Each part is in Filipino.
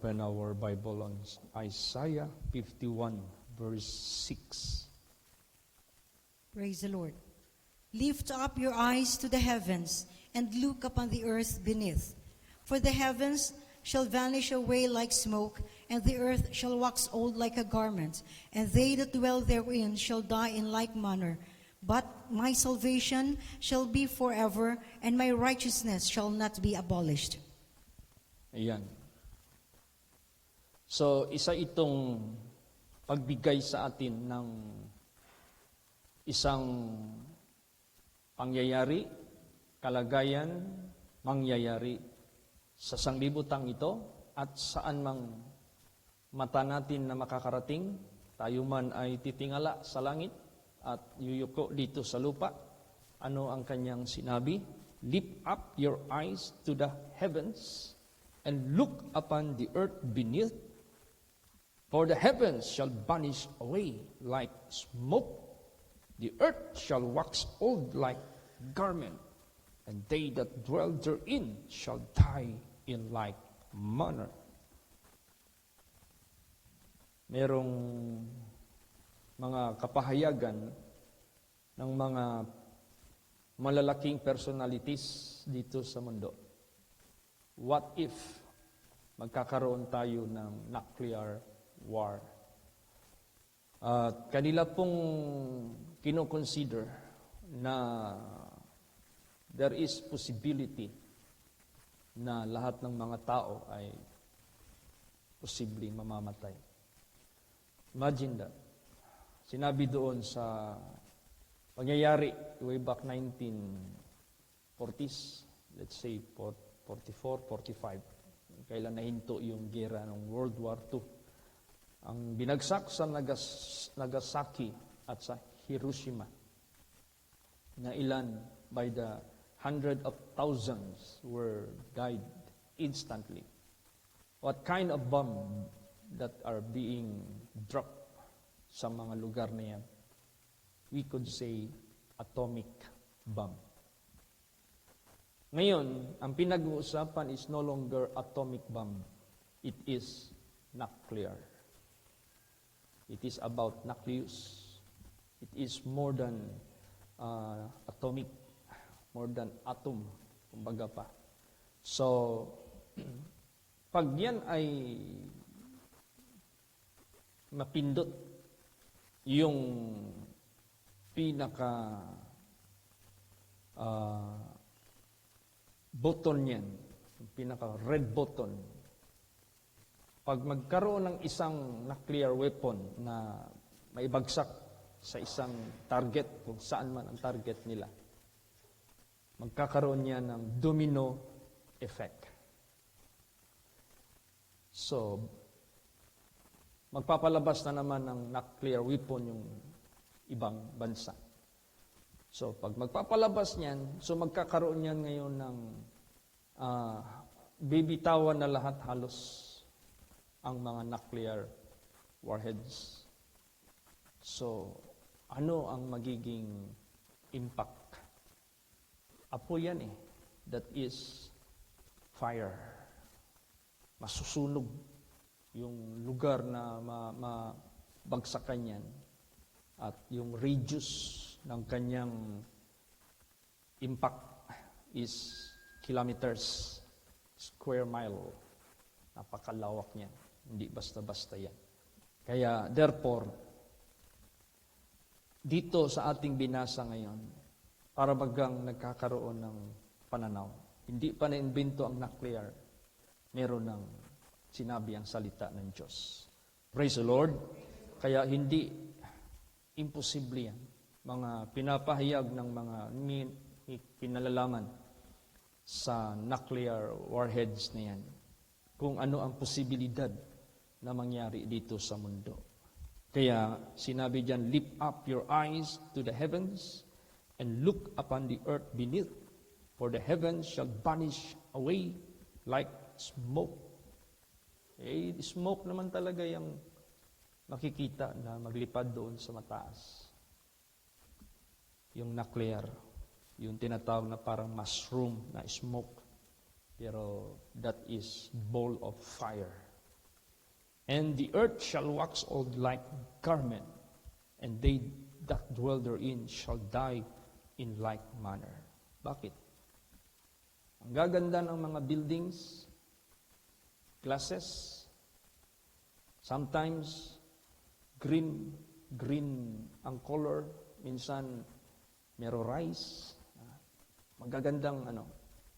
Open our Bible on Isaiah 51, verse 6. Praise the Lord. Lift up your eyes to the heavens and look upon the earth beneath. For the heavens shall vanish away like smoke, and the earth shall wax old like a garment, and they that dwell therein shall die in like manner. But my salvation shall be forever, and my righteousness shall not be abolished. Ayan. So, isa itong pagbigay sa atin ng isang pangyayari, kalagayan, mangyayari sa sanglibutang ito at saan mang mata natin na makakarating, tayo man ay titingala sa langit at yuyuko dito sa lupa. Ano ang kanyang sinabi? Lift up your eyes to the heavens and look upon the earth beneath. For the heavens shall vanish away like smoke, the earth shall wax old like garment, and they that dwell therein shall die in like manner. Merong mga kapahayagan ng mga malalaking personalities dito sa mundo. What if magkakaroon tayo ng nuclear war? Kanila pong kinoconsider na there is possibility na lahat ng mga tao ay posibleng mamamatay. Imagine that. Sinabi doon sa pangyayari way back 1940s, let's say 44, 45, kailan nahinto yung gera ng World War II. Ang binagsak sa Nagasaki at sa Hiroshima na ilan by the hundred of thousands were died instantly. What kind of bomb that are being dropped sa mga lugar na yan? We could say atomic bomb. Ngayon, ang pinag-uusapan is no longer atomic bomb. It is nuclear. It is about nucleus. It is more than atomic, more than atom, kumbaga pa. So, pag yan ay mapindot, yung pinaka button yan, yung pinaka red button, pag magkaroon ng isang nuclear weapon na maibagsak sa isang target, kung saan man ang target nila, magkakaroon niya ng domino effect. So, magpapalabas na naman ng nuclear weapon yung ibang bansa. So, pag magpapalabas niyan, so magkakaroon niyan ngayon ng bibitawan na lahat halos ang mga nuclear warheads. So, ano ang magiging impact? Apo yan eh. That is fire. Masusunog yung lugar na mabagsakan yan. At yung radius ng kanyang impact is kilometers, square mile. Napakalawak niyan. Hindi basta-basta yan. Kaya, therefore, dito sa ating binasa ngayon, para bagang nagkakaroon ng pananaw. Hindi pa na-invento ang nuclear. Meron ng sinabi ang salita ng Diyos. Praise the Lord. Kaya hindi imposible yan. Mga pinapahayag ng mga pinalalaman sa nuclear warheads na yan. Kung ano ang posibilidad na mangyari dito sa mundo. Kaya sinabi diyan, lift up your eyes to the heavens and look upon the earth beneath, for the heavens shall vanish away like smoke. Eh, smoke naman talaga yung makikita na maglipad doon sa mataas. Yung nuclear, yung tinatawag na parang mushroom na smoke. Pero that is ball of fire. And the earth shall wax old like garment, and they that dwell therein shall die in like manner. Bakit? Ang gaganda ng mga buildings, glasses, sometimes green ang color, minsan mero rice, magagandang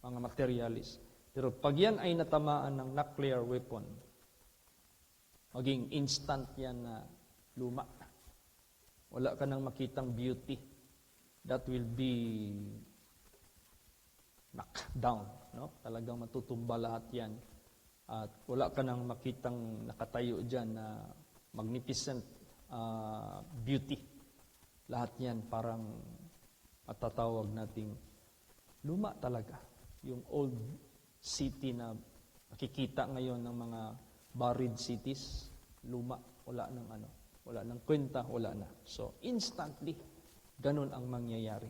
mga materialis. Pero pag yan ay natamaan ng nuclear weapon, maging instant yan na luma. Wala ka nang makitang beauty. That will be knocked down. No? Talagang matutumba lahat yan. At wala ka nang makitang nakatayo dyan na magnificent beauty. Lahat yan parang matatawag nating luma talaga. Yung old city na nakikita ngayon ng mga buried cities, luma, wala nang kwenta, wala na. So, instantly, ganun ang mangyayari.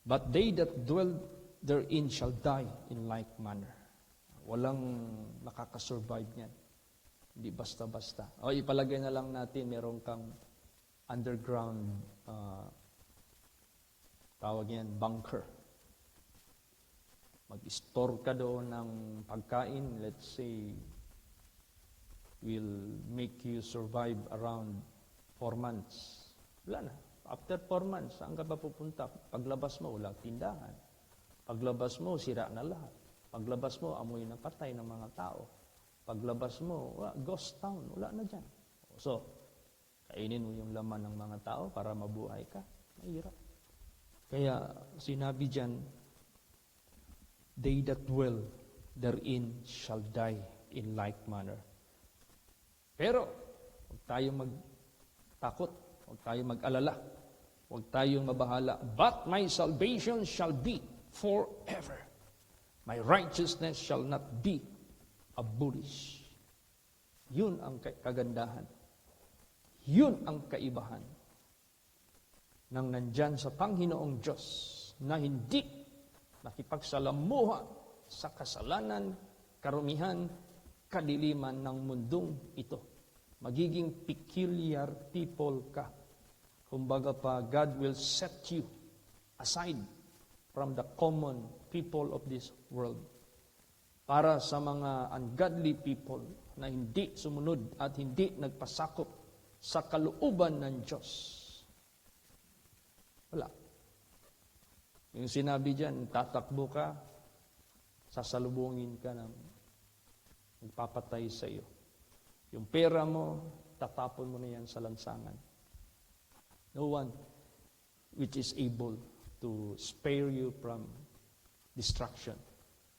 But they that dwell therein shall die in like manner. Walang makakasurvive niyan. Hindi basta-basta. O, ipalagay na lang natin, meron kang underground, tawag yan, bunker. Mag-store ka doon ng pagkain, let's say, will make you survive around 4 months. Wala na. After 4 months, saan ka ba pupunta? Paglabas mo, wala tindahan. Paglabas mo, sira na lahat. Paglabas mo, amoy na patay ng mga tao. Paglabas mo, ghost town, wala na dyan. So, kainin mo yung laman ng mga tao para mabuhay ka. Mahirap. Kaya sinabi dyan, they that dwell therein shall die in like manner. Pero, huwag tayong magtakot, huwag tayong mag-alala, huwag tayong mabahala. But my salvation shall be forever. My righteousness shall not be abolished. Yun ang kagandahan. Yun ang kaibahan ng nandyan sa Panginoong Diyos na hindi nakipagsalamuha sa kasalanan, karumihan, kadiliman ng mundong ito. Magiging peculiar people ka. Kumbaga pa, God will set you aside from the common people of this world. Para sa mga ungodly people na hindi sumunod at hindi nagpasakop sa kalooban ng Diyos. Wala. Yung sinabi dyan, tatakbo ka, sasalubungin ka ng magpapatay sa iyo. Yung pera mo, tatapon mo na yan sa lansangan. No one which is able to spare you from destruction.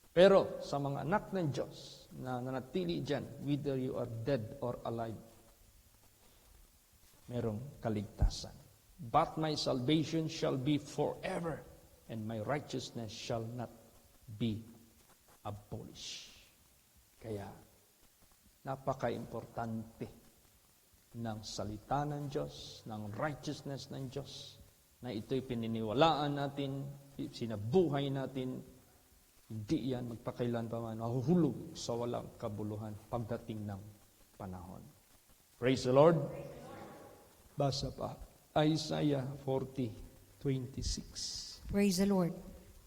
Pero sa mga anak ng Diyos na nanatili dyan, whether you are dead or alive, merong kaligtasan. But my salvation shall be forever, and my righteousness shall not be abolished. Kaya, napaka-importante ng salita ng Diyos, ng righteousness ng Diyos, na ito'y pininiwalaan natin, sinabuhay natin, hindi yan magpakailan pa man, mahuhulog sa walang kabuluhan pagdating ng panahon. Praise the Lord. Basa pa. Isaiah 40:26. Praise the Lord.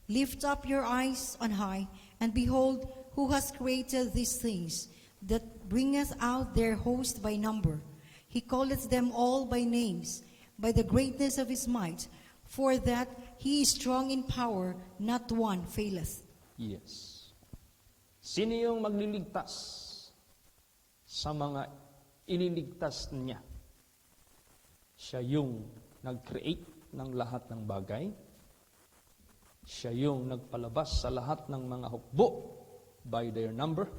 Lift up your eyes on high, and behold, who has created these things, that bringeth out their host by number. He calleth them all by names, by the greatness of his might, for that he is strong in power, not one faileth. Yes. Sino yung magliligtas sa mga ililigtas niya? Siya yung nag-create ng lahat ng bagay. Siya yung nagpalabas sa lahat ng mga hukbo by their number.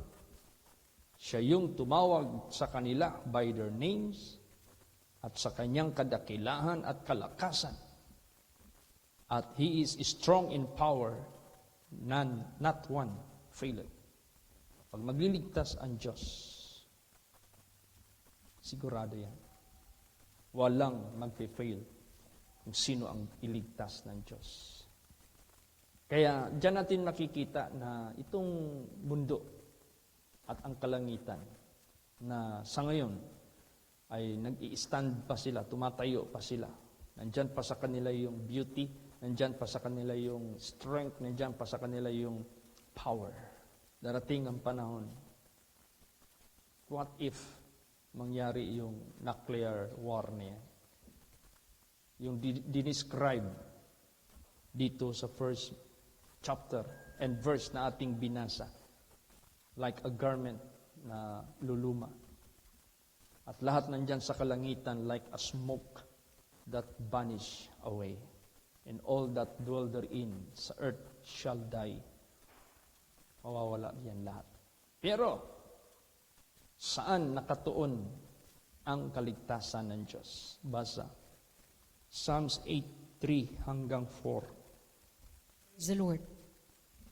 Siya yung tumawag sa kanila by their names at sa kanyang kadakilahan at kalakasan. At he is strong in power, none, not one faileth. Pag magliligtas ang Diyos, sigurado yan. Walang magpe-fail kung sino ang iligtas ng Diyos. Kaya diyan natin makikita na itong mundo at ang kalangitan na sa ngayon ay nag-i-stand pa sila, tumatayo pa sila. Nandyan pa sa kanila yung beauty, nandyan pa sa kanila yung strength, nandyan pa sa kanila yung power. Darating ang panahon, what if mangyari yung nuclear war niya? Yung dinescribe dito sa first chapter and verse na ating binasa, like a garment na luluma. At lahat nandyan sa kalangitan like a smoke that vanish away. And all that dwell therein sa earth shall die. Mawawala yan lahat. Pero, saan nakatuon ang kaligtasan ng Diyos? Basa. Psalms 8:3 hanggang 4. Praise the Lord.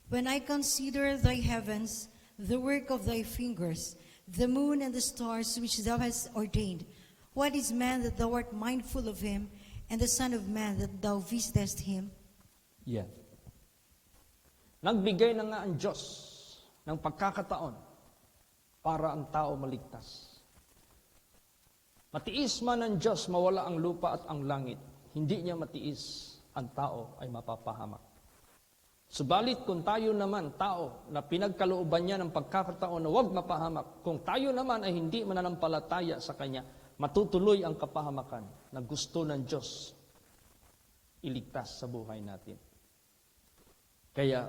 When I consider thy heavens, the work of thy fingers, the moon and the stars which thou hast ordained, what is man that thou art mindful of him, and the son of man that thou visitest him? Yan. Nagbigay na nga ang Diyos ng pagkakataon para ang tao maligtas. Matiis man ang Diyos mawala ang lupa at ang langit, hindi niya matiis ang tao ay mapapahamak. Subalit kung tayo naman, tao, na pinagkalooban niya ng pagkakataon na huwag mapahamak, kung tayo naman ay hindi mananampalataya sa Kanya, matutuloy ang kapahamakan na gusto ng Diyos iligtas sa buhay natin. Kaya,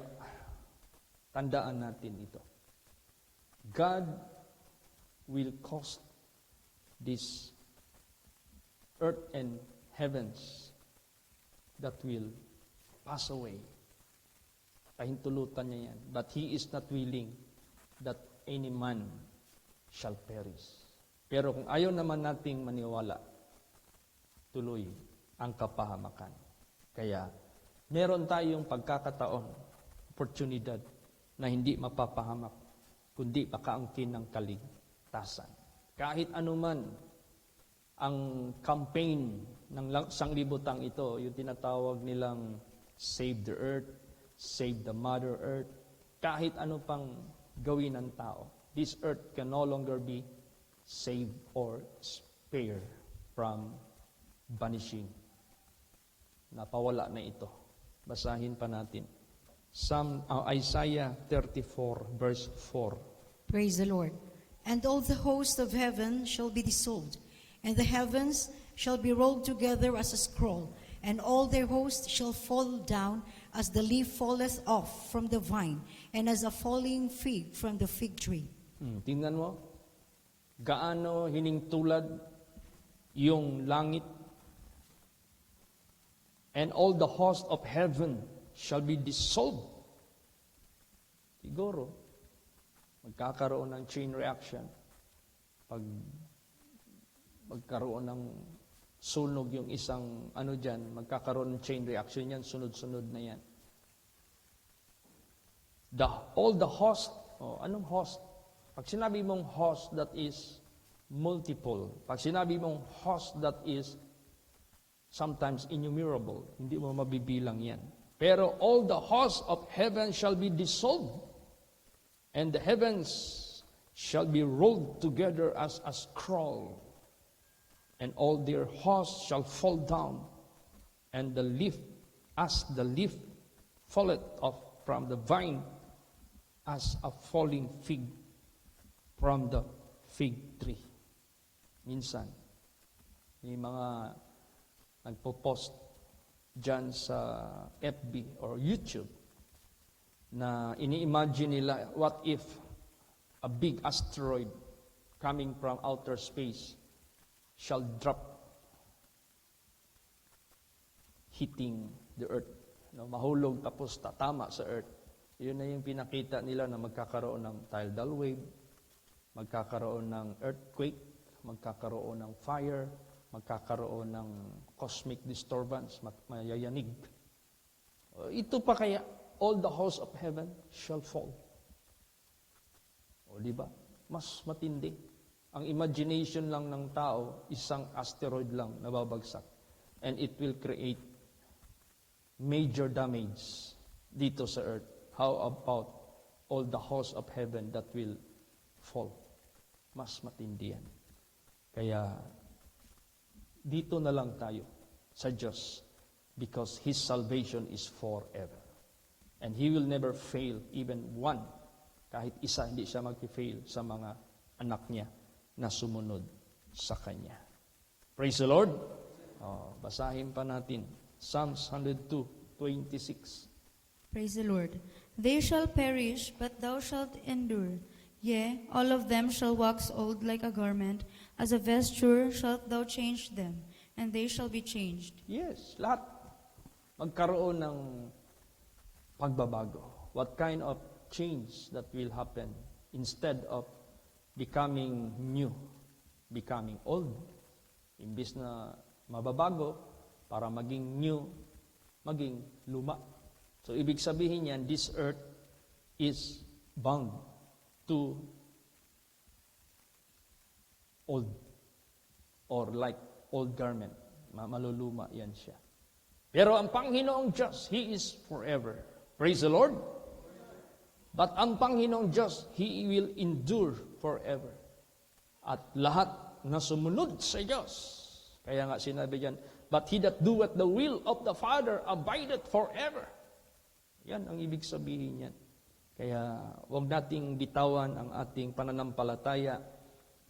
tandaan natin ito. God will cause this earth and heavens that will pass away. Pahintulutan niya yan. But He is not willing that any man shall perish. Pero kung ayaw naman nating maniwala, tuloy ang kapahamakan. Kaya, meron tayong pagkakataon, oportunidad, na hindi mapapahamak, kundi makaangkin ng kaligtasan. Kahit anuman ang campaign ng sanglibutang ito, yung tinatawag nilang Save the Earth, Save the Mother Earth, kahit ano pang gawin ng tao, this earth can no longer be saved or spared from vanishing. Napawala na ito. Basahin pa natin. Isaiah 34 verse 4. Praise the Lord. And all the host of heaven shall be dissolved, and the heavens shall be rolled together as a scroll, and all their hosts shall fall down as the leaf falleth off from the vine, and as a falling fig from the fig tree. Tingnan mo, gaano hiningtulad yung langit, and all the host of heaven shall be dissolved. Siguro, magkakaroon ng chain reaction. Pag magkaroon ng sunog yung isang dyan, magkakaroon ng chain reaction yan, sunod-sunod na yan. All the host, anong host? Pag sinabi mong host, that is multiple. Pag sinabi mong host, that is sometimes innumerable. Hindi mo mabibilang yan. Pero all the hosts of heaven shall be dissolved, and the heavens shall be rolled together as a scroll. And all their hosts shall fall down, and the leaf, as the leaf falleth off from the vine, as a falling fig from the fig tree. Minsan, may mga nagpo-post dyan sa FB or YouTube na ini-imagine nila, what if a big asteroid coming from outer space shall drop hitting the earth. Mahulog tapos tatama sa earth. Yun na yung pinakita nila na magkakaroon ng tidal wave, magkakaroon ng earthquake, magkakaroon ng fire, magkakaroon ng cosmic disturbance, mayayanig. Ito pa kaya, all the hosts of heaven shall fall. O di ba? Mas matindi. Ang imagination lang ng tao, isang asteroid lang nababagsak. And it will create major damage dito sa earth. How about all the hosts of heaven that will fall? Mas matindi yan. Kaya, dito na lang tayo sa Diyos because His salvation is forever. And He will never fail even one. Kahit isa, hindi siya mag-fail sa mga anak niya na sumunod sa Kanya. Praise the Lord. Basahin pa natin. Psalms 102:26. Praise the Lord. They shall perish, but thou shalt endure. Yea, all of them shall wax old like a garment. As a vesture shalt thou change them, and they shall be changed. Yes, lahat magkaroon ng pagbabago. What kind of change that will happen instead of becoming new, becoming old? Imbis na mababago, para maging new, maging luma. So, ibig sabihin yan, this earth is bound to old or like old garment. Maluluma yan siya. Pero ang Panginoong Diyos, He is forever. Praise the Lord. But ang Panginoong Diyos, He will endure forever. At lahat na sumunod sa Diyos. Kaya nga sinabi diyan, but he that doeth the will of the Father abideth forever. Yan ang ibig sabihin yan. Kaya huwag nating bitawan ang ating pananampalataya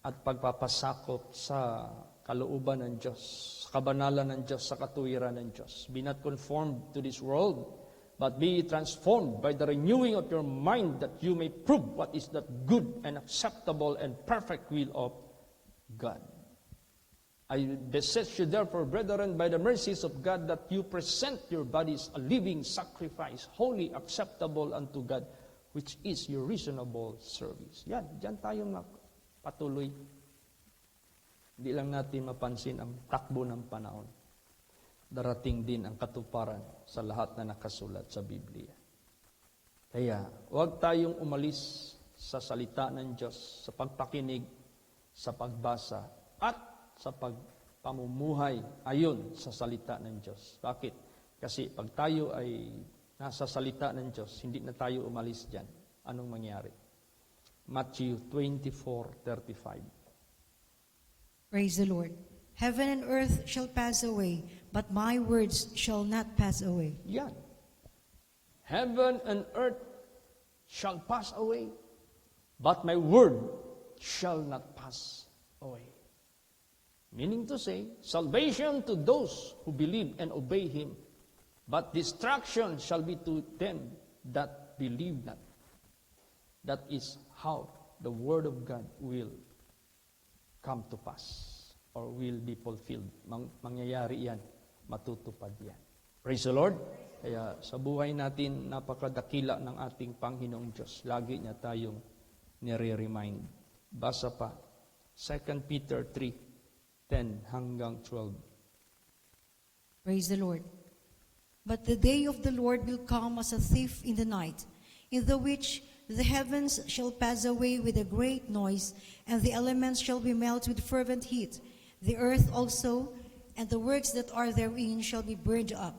at pagpapasakop sa kalooban ng Diyos, sa kabanalan ng Diyos, sa katuwiran ng Diyos. Be not conformed to this world, but be transformed by the renewing of your mind that you may prove what is that good and acceptable and perfect will of God. I beseech you therefore, brethren, by the mercies of God, that you present your bodies a living sacrifice, holy, acceptable unto God, which is your reasonable service. Yan, dyan tayo patuloy. Hindi lang natin mapansin ang takbo ng panahon. Darating din ang katuparan sa lahat na nakasulat sa Biblia. Kaya, huwag tayong umalis sa salita ng Diyos, sa pagpakinig, sa pagbasa, at sa pagpamumuhay ayon sa salita ng Diyos. Bakit? Kasi pag tayo ay nasa salita ng Diyos, hindi na tayo umalis dyan. Anong mangyari? Matthew 24:35. Praise the Lord. Heaven and earth shall pass away, but my words shall not pass away. Yan. Heaven and earth shall pass away, but my word shall not pass away. Meaning to say, salvation to those who believe and obey Him, but destruction shall be to them that believe not. That is how the Word of God will come to pass or will be fulfilled. Mangyayari yan, matutupad yan. Praise the Lord. Kaya sa buhay natin, napakadakila ng ating Panginoong Diyos. Lagi niya tayong nire-remind. Basa pa, 2 Peter 3:10 hanggang 12. Praise the Lord. But the day of the Lord will come as a thief in the night, in the which the heavens shall pass away with a great noise, and the elements shall be melted with fervent heat. The earth also, and the works that are therein, shall be burned up.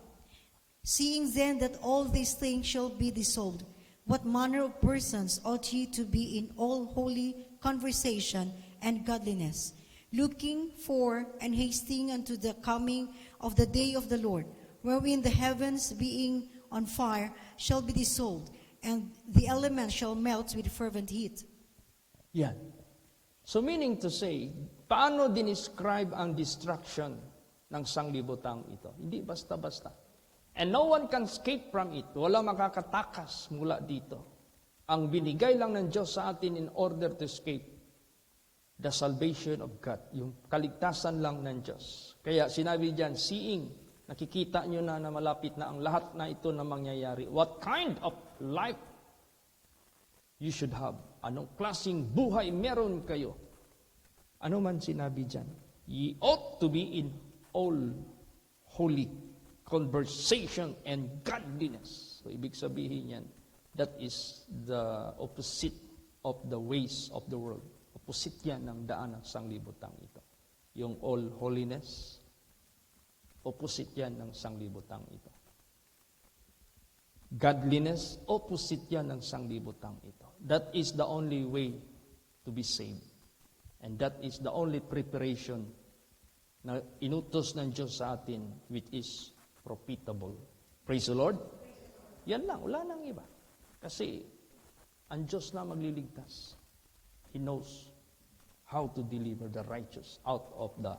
Seeing then that all these things shall be dissolved, what manner of persons ought ye to be in all holy conversation and godliness, looking for and hasting unto the coming of the day of the Lord, wherein the heavens being on fire shall be dissolved, and the elements shall melt with fervent heat. Yan. So meaning to say, paano dinescribe ang destruction ng sanglibutang ito? Hindi basta-basta. And no one can escape from it. Wala makakatakas mula dito. Ang binigay lang ng Diyos sa atin in order to escape, the salvation of God. Yung kaligtasan lang ng Diyos. Kaya sinabi diyan, seeing, nakikita nyo na malapit na ang lahat na ito na mangyayari. What kind of life you should have? Anong klaseng buhay meron kayo? Ano man sinabi diyan? Ye ought to be in all holy conversation and godliness. So, ibig sabihin yan, that is the opposite of the ways of the world. Opposite yan ng daan ng sanglibutang ito. Yung all holiness, opposite yan ng sanglibutang ito. Godliness, opposite yan ng sanglibutang ito. That is the only way to be saved. And that is the only preparation na inutos ng Diyos sa atin, which is profitable. Praise the Lord. Yan lang, wala nang iba. Kasi ang Diyos na magliligtas. He knows how to deliver the righteous out of the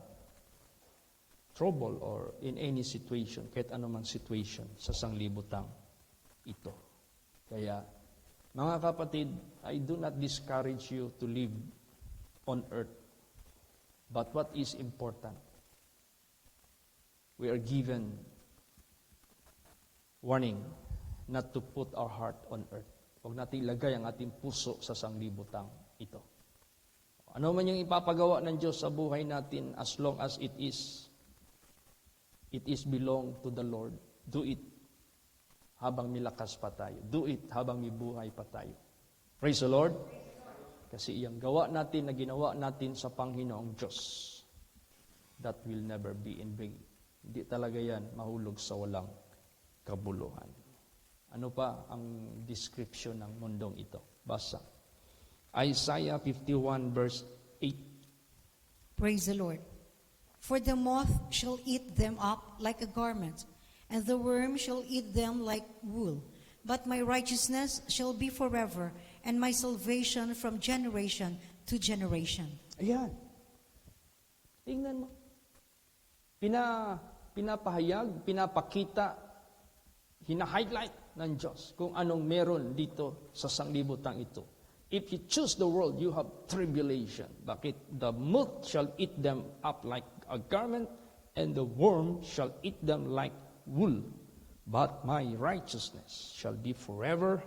trouble or in any situation, kahit anumang situation sa sanglibutang ito. Kaya, mga kapatid, I do not discourage you to live on earth. But what is important? We are given warning not to put our heart on earth. Huwag natin ilagay ang ating puso sa sanglibutang ito. Ano man yung ipapagawa ng Diyos sa buhay natin, as long as it is belong to the Lord, do it habang milakas pa tayo. Do it habang may buhay pa tayo. Praise the Lord. Kasi yung gawa natin na ginawa natin sa Panginoong Diyos, that will never be in vain. Hindi talaga yan mahulog sa walang kabuluhan. Ano pa ang description ng mundong ito? Basa. Isaiah 51 verse 8. Praise the Lord. For the moth shall eat them up like a garment, and the worm shall eat them like wool. But my righteousness shall be forever, and my salvation from generation to generation. Ayan. Tingnan mo. Pinapahayag, pinapakita, hina-highlight ng Diyos kung anong meron dito sa sanglibutang ito. If you choose the world, you have tribulation. Bakit? The moth shall eat them up like a garment, and the worm shall eat them like wool. But my righteousness shall be forever,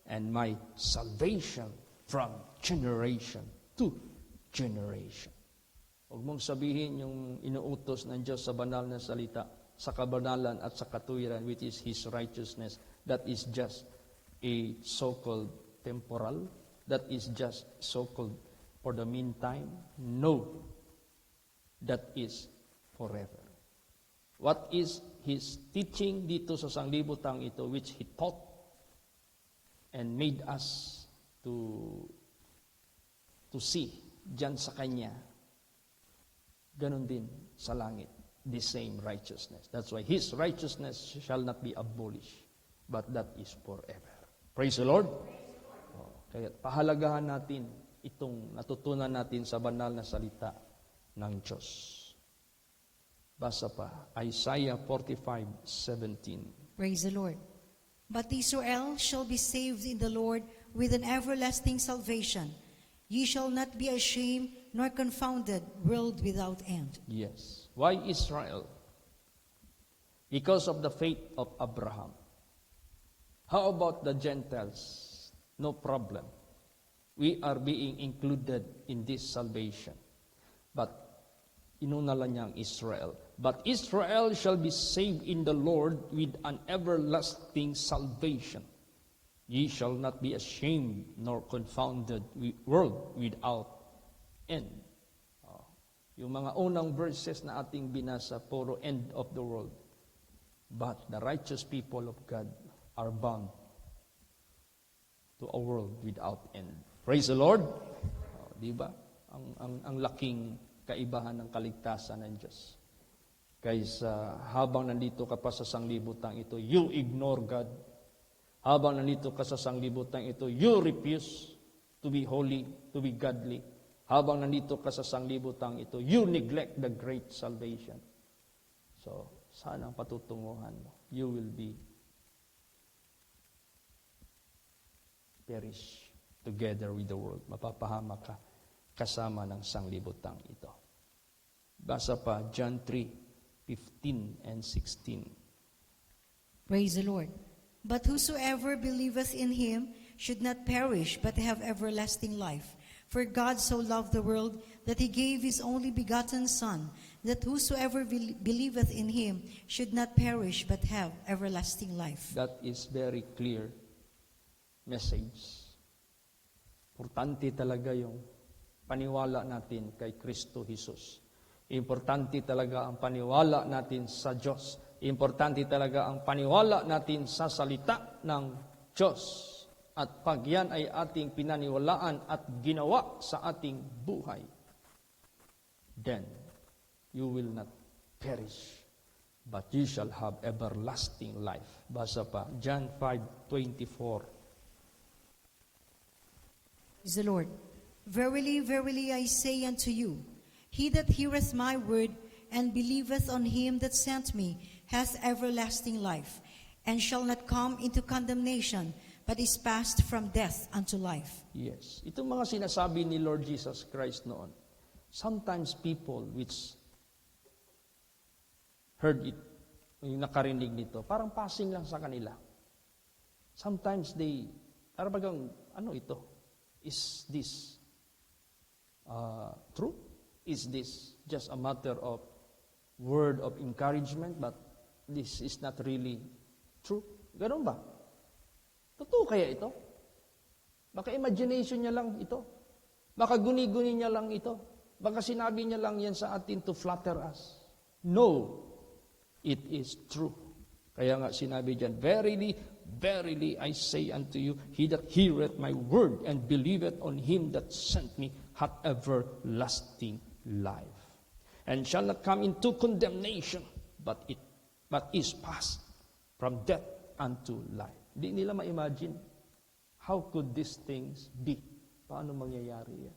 and my salvation from generation to generation. Huwag mong sabihin yung inuutos ng Diyos sa banal na salita, sa kabanalan at sa katuwiran, which is His righteousness, that is just a so-called temporal, that is just so-called for the meantime. No, that is forever. What is His teaching dito sa sanglibutang ito, which He taught and made us to see dyan sa Kanya, ganon din sa langit, the same righteousness. That's why His righteousness shall not be abolished, but that is forever. Praise the Lord. Kaya pahalagahan natin itong natutunan natin sa banal na salita ng Diyos. Basa pa, Isaiah 45:17. Praise the Lord. But Israel shall be saved in the Lord with an everlasting salvation. Ye shall not be ashamed nor confounded, world without end. Yes. Why Israel? Because of the faith of Abraham. How about the Gentiles? No problem. We are being included in this salvation. But inuna lang niya ang Israel. But Israel shall be saved in the Lord with an everlasting salvation. Ye shall not be ashamed nor confounded, world without end. Yung mga unang verses na ating binasa, puro end of the world. But the righteous people of God are bound to a world without end. Praise the Lord. Di ba? Ang laking kaibahan ng kaligtasan ng Diyos. Kaysa habang nandito ka pa sa sanglibutang ito, you ignore God. Habang nandito ka sa sanglibutang ito, you refuse to be holy, to be godly. Habang nandito ka sa sanglibutang ito, you neglect the great salvation. So, saan ang patutunguhan mo? You will be perish together with the world. Mapapahama ka kasama ng sanglibutang ito. Basa pa, John 3:15 and 16. Praise the Lord. But whosoever believeth in him should not perish, but have everlasting life. For God so loved the world that he gave his only begotten Son, that whosoever believeth in him should not perish, but have everlasting life. That is very clear message. Importante talaga yung paniwala natin kay Kristo Jesus. Importante talaga ang paniwala natin sa Diyos. Importante talaga ang paniwala natin sa salita ng Diyos. At pag yan ay ating pinaniwalaan at ginawa sa ating buhay, then you will not perish, but you shall have everlasting life. Basa pa, John 5:24. Praise the Lord. Verily, verily, I say unto you, he that heareth my word and believeth on him that sent me hath everlasting life, and shall not come into condemnation, but is passed from death unto life. Yes. Itong mga sinasabi ni Lord Jesus Christ noon, sometimes people which heard it, yung nakarinig nito, parang passing lang sa kanila. Sometimes they, parang bagang, ano ito? Is this true? Is this just a matter of word of encouragement, but this is not really true? Ganun ba? Totoo kaya ito? Baka imagination niya lang ito. Baka guni-guni niya lang ito. Baka sinabi niya lang yan sa atin to flatter us. No, it is true. Kaya nga sinabi diyan, verily, verily, I say unto you, he that heareth my word and believeth on him that sent me hath everlasting life, and shall not come into condemnation, but is passed from death unto life. Di nila ma-imagine, how could these things be? Paano mangyayari yan?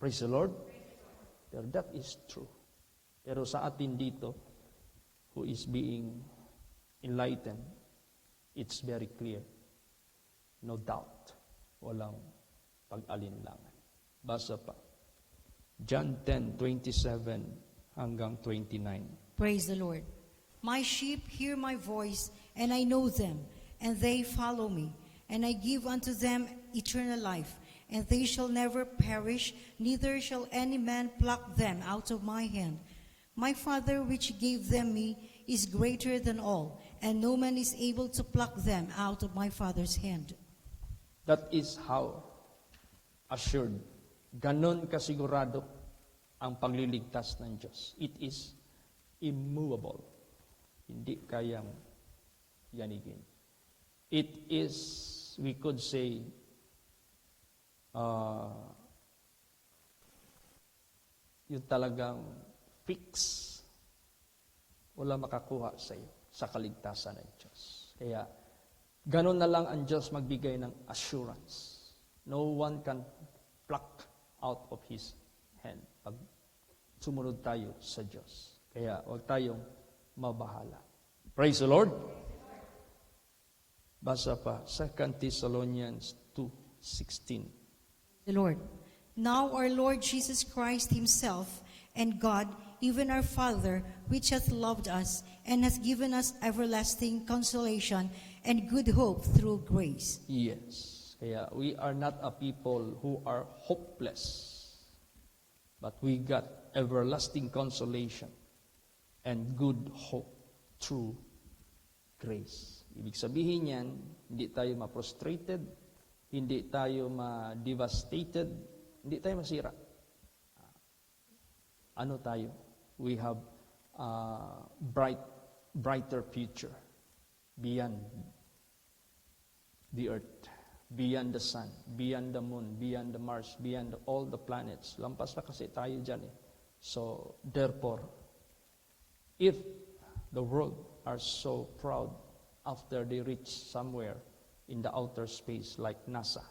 Praise the Lord. Pero that is true. Pero sa atin dito, who is being enlightened, it's very clear. No doubt. Walang pag-alinlangan. Basa pa. John 10:27 hanggang 29. Praise the Lord. My sheep hear my voice, and I know them, and they follow me. And I give unto them eternal life, and they shall never perish, neither shall any man pluck them out of my hand. My Father which gave them me is greater than all, and no man is able to pluck them out of my Father's hand. That is how assured, ganon kasigurado ang pagliligtas ng Diyos. It is immovable. Hindi kayang yanigin. It is, we could say, yung talagang fix. Wala makakuha sa iyo sa kaligtasan ng Diyos. Kaya, ganon na lang ang Diyos magbigay ng assurance. No one can pluck out of His hand pag sumunod tayo sa Diyos. Kaya, huwag tayong mabahala. Praise the Lord. Basa pa, 2 Thessalonians 2:16. The Lord. Now our Lord Jesus Christ himself and God, even our Father, which hath loved us and hath given us everlasting consolation and good hope through grace. Yes. Kaya we are not a people who are hopeless, but we got everlasting consolation and good hope through grace. Ibig sabihin yan, hindi tayo ma-frustrated, hindi tayo ma-devastated, hindi tayo masira. Ano tayo? We have a brighter future beyond the earth, beyond the sun, beyond the moon, beyond the Mars, beyond all the planets. Lampas na kasi tayo dyan eh. So, therefore, if the world are so proud after they reach somewhere in the outer space like NASA,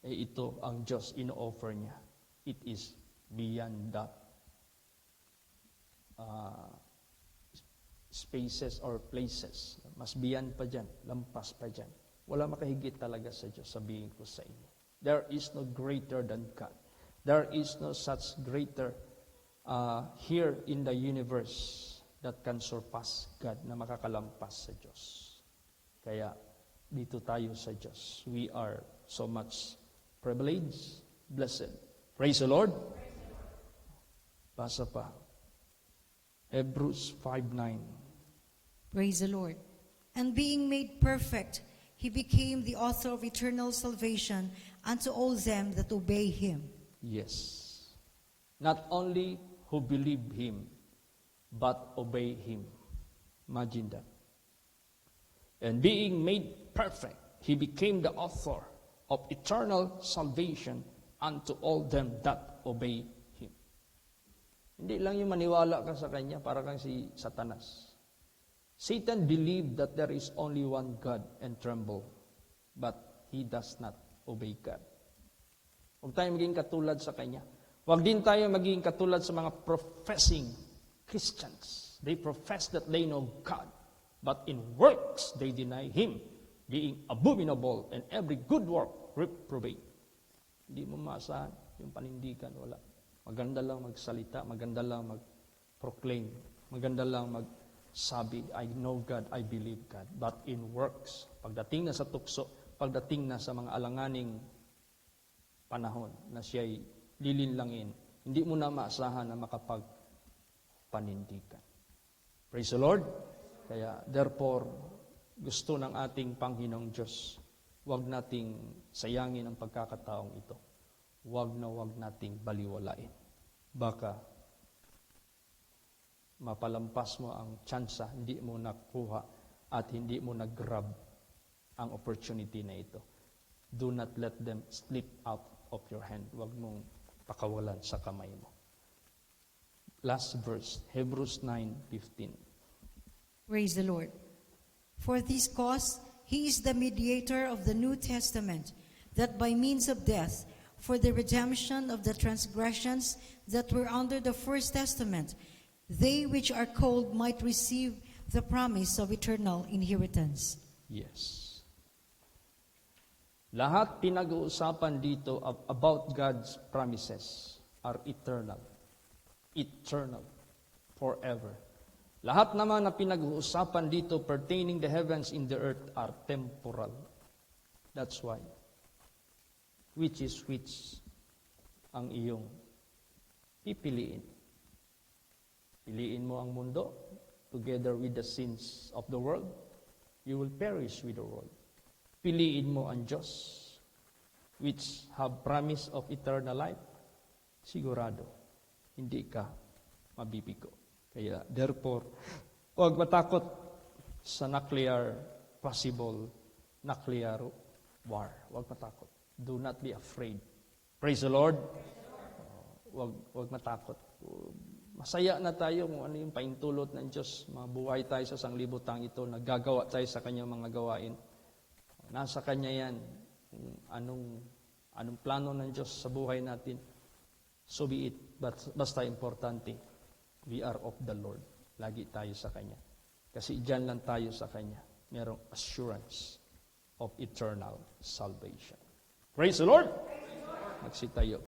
eh ito ang Diyos ino-offer niya. It is beyond that spaces or places. Mas beyond pa dyan, lampas pa dyan. Wala makahigit talaga sa Diyos, sabihin ko sa inyo. There is no greater than God. There is no such greater here in the universe that can surpass God, na makakalampas sa Diyos. Kaya dito tayo sa Diyos. We are so much privileged, blessed. Praise the Lord. Basa pa. Hebrews 5:9. Praise the Lord. And being made perfect, he became the author of eternal salvation unto all them that obey him. Yes. Not only who believe him, but obey him. Imagine that. And being made perfect, he became the author of eternal salvation unto all them that obey Hindi lang yung maniwala ka sa Kanya, para kang si Satanas. Satan believed that there is only one God and tremble, but he does not obey God. Huwag tayo maging katulad sa Kanya. Huwag din tayo maging katulad sa mga professing Christians. They profess that they know God, but in works they deny Him, being abominable and every good work reprobate. Hindi mo maasahan yung panindigan, wala. Maganda lang magsalita, maganda lang mag-proclaim, maganda lang magsabi, I know God, I believe God. But in works, pagdating na sa tukso, pagdating na sa mga alanganing panahon na siya'y lilinlangin, hindi mo na maasahan na makapagpanindigan. Praise the Lord. Kaya therefore, gusto ng ating Panginoong Diyos, huwag nating sayangin ang pagkakataong ito. Huwag nating baliwalain. Baka mapalampas mo ang tsansa, hindi mo nakuha at hindi mo nag-grab ang opportunity na ito. Do not let them slip out of your hand. Huwag mong pakawalan sa kamay mo. Last verse, Hebrews 9:15. Praise the Lord. For this cause, He is the mediator of the New Testament, that by means of death, for the redemption of the transgressions that were under the first testament, they which are called might receive the promise of eternal inheritance. Yes. Lahat pinag-uusapan dito about God's promises are eternal. Eternal. Forever. Lahat naman na pinag-uusapan dito pertaining the heavens in the earth are temporal. That's why. Which is which ang iyong pipiliin. Piliin mo ang mundo together with the sins of the world, you will perish with the world. Piliin mo ang Diyos, which have promise of eternal life, sigurado, hindi ka mabibigo. Kaya, therefore, huwag matakot sa possible nuclear war. Huwag matakot. Do not be afraid. Praise the Lord. Huwag matakot. Masaya na tayo kung ano yung paintulot ng Diyos. Mabuhay tayo sa sanglibutang ito. Naggagawa tayo sa kanyang mga gawain. Nasa Kanya yan. Kung anong plano ng Diyos sa buhay natin. So be it. Basta importante, we are of the Lord. Lagi tayo sa Kanya. Kasi dyan lang tayo sa Kanya. Merong assurance of eternal salvation. Praise the Lord! Magsitayo.